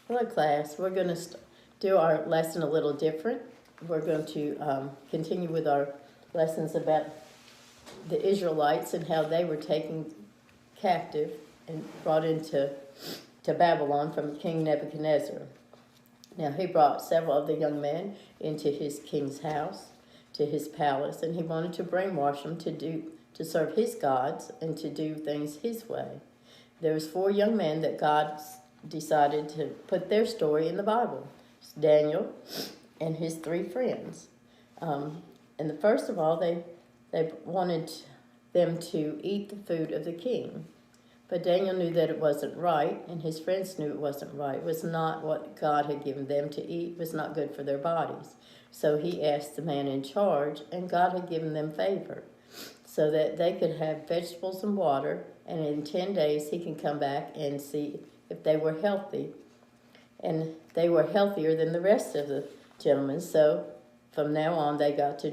Hello, class. We're going to do our lesson a little different. We're going to continue with our lessons about the Israelites and how they were taken captive and brought into Babylon from King Nebuchadnezzar. Now, he brought several of the young men into his king's house, to his palace, and he wanted to brainwash them to serve his gods and to do things his way. There was 4 young men that God decided to put their story in the Bible. It's Daniel and his 3 friends. And first of all, they wanted them to eat the food of the king. But Daniel knew that it wasn't right, and his friends knew it wasn't right. It was not what God had given them to eat. It was not good for their bodies. So he asked the man in charge, and God had given them favor so that they could have vegetables and water, and in 10 days he can come back and see if they were healthy. And they were healthier than the rest of the gentlemen, so from now on they got to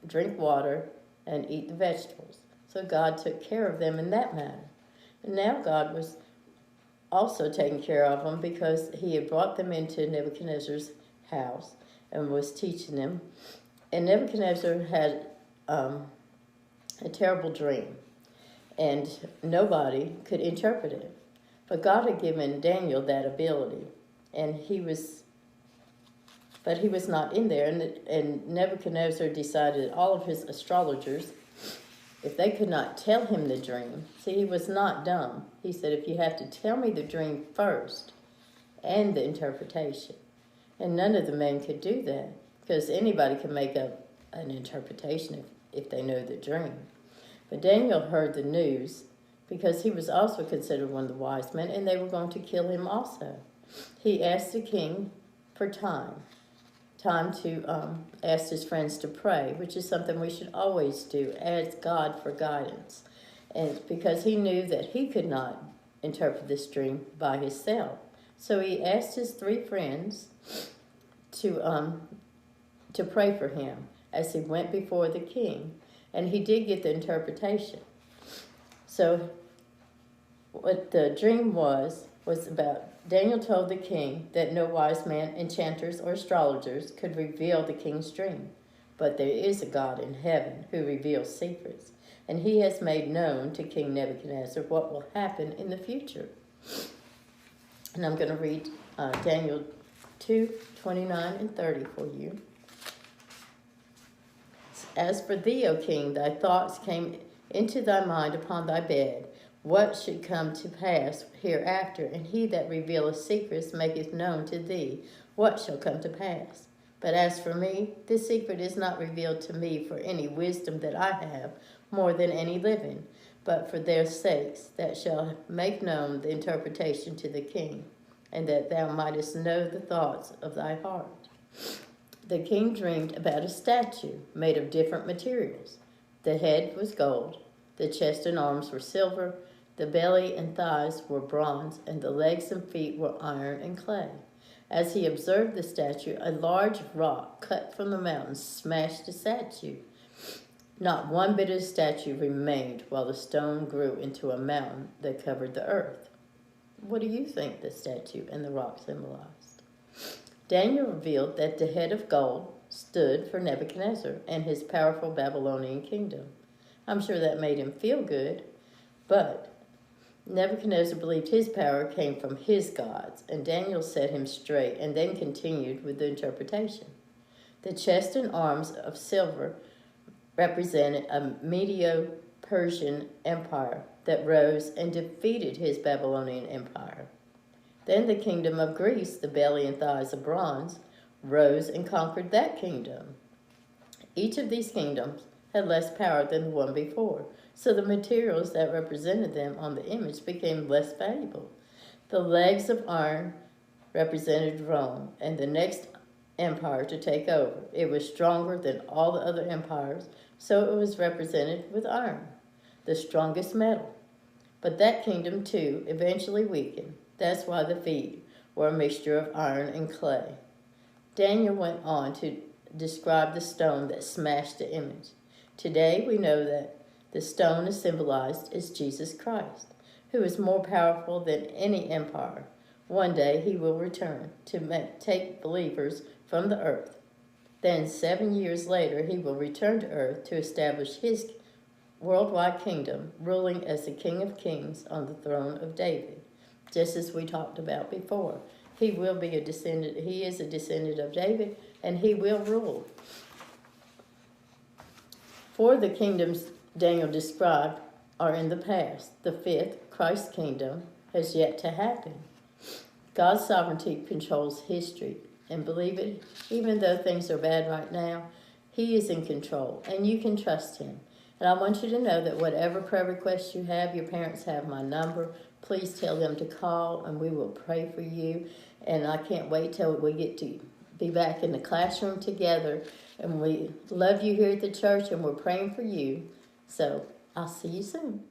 drink water and eat the vegetables. So God took care of them in that manner. And now God was also taking care of them because he had brought them into Nebuchadnezzar's house and was teaching them. And Nebuchadnezzar had a terrible dream, and nobody could interpret it. But God had given Daniel that ability, and he was not in there. And Nebuchadnezzar decided that all of his astrologers, if they could not tell him the dream, see, he was not dumb. He said, if you have to tell me the dream first and the interpretation. And none of the men could do that, because anybody can make up an interpretation if they know the dream. But Daniel heard the news, because he was also considered one of the wise men, and they were going to kill him also. He asked the king for time to ask his friends to pray, which is something we should always do, ask God for guidance. And because he knew that he could not interpret this dream by himself. So he asked his 3 friends to pray for him as he went before the king. And he did get the interpretation. So what the dream was about, Daniel told the king that no wise man, enchanters, or astrologers could reveal the king's dream. But there is a God in heaven who reveals secrets, and he has made known to King Nebuchadnezzar what will happen in the future. And I'm going to read Daniel 2:29 and 30 for you. As for thee, O king, thy thoughts came into thy mind upon thy bed, what should come to pass hereafter, and he that revealeth secrets maketh known to thee what shall come to pass. But as for me, this secret is not revealed to me for any wisdom that I have more than any living, but for their sakes that shall make known the interpretation to the king, and that thou mightest know the thoughts of thy heart. The king dreamed about a statue made of different materials. The head was gold, the chest and arms were silver, the belly and thighs were bronze, and the legs and feet were iron and clay. As he observed the statue, a large rock cut from the mountain smashed the statue. Not one bit of the statue remained, while the stone grew into a mountain that covered the earth. What do you think the statue and the rock symbolized? Daniel revealed that the head of gold stood for Nebuchadnezzar and his powerful Babylonian kingdom. I'm sure that made him feel good, but Nebuchadnezzar believed his power came from his gods, and Daniel set him straight and then continued with the interpretation. The chest and arms of silver represented a Medo-Persian empire that rose and defeated his Babylonian empire. Then the kingdom of Greece, the belly and thighs of bronze, rose and conquered that kingdom. Each of these kingdoms had less power than the one before, so the materials that represented them on the image became less valuable. The legs of iron represented Rome and the next empire to take over. It was stronger than all the other empires, so it was represented with iron, the strongest metal. But that kingdom, too, eventually weakened. That's why the feet were a mixture of iron and clay. Daniel went on to describe the stone that smashed the image. Today we know that the stone is symbolized as Jesus Christ, who is more powerful than any empire. One day he will return to take believers from the earth. Then 7 years later he will return to earth to establish his worldwide kingdom, ruling as the King of Kings on the throne of David. Just as we talked about before, he is a descendant of David, and he will rule. Four of the kingdoms Daniel described are in the past. The fifth, Christ's kingdom, has yet to happen. God's sovereignty controls history, and believe it, even though things are bad right now, he is in control, and you can trust him. And I want you to know that whatever prayer requests you have, your parents have my number. Please tell them to call, and we will pray for you. And I can't wait till we get to be back in the classroom together. And we love you here at the church, and we're praying for you. So I'll see you soon.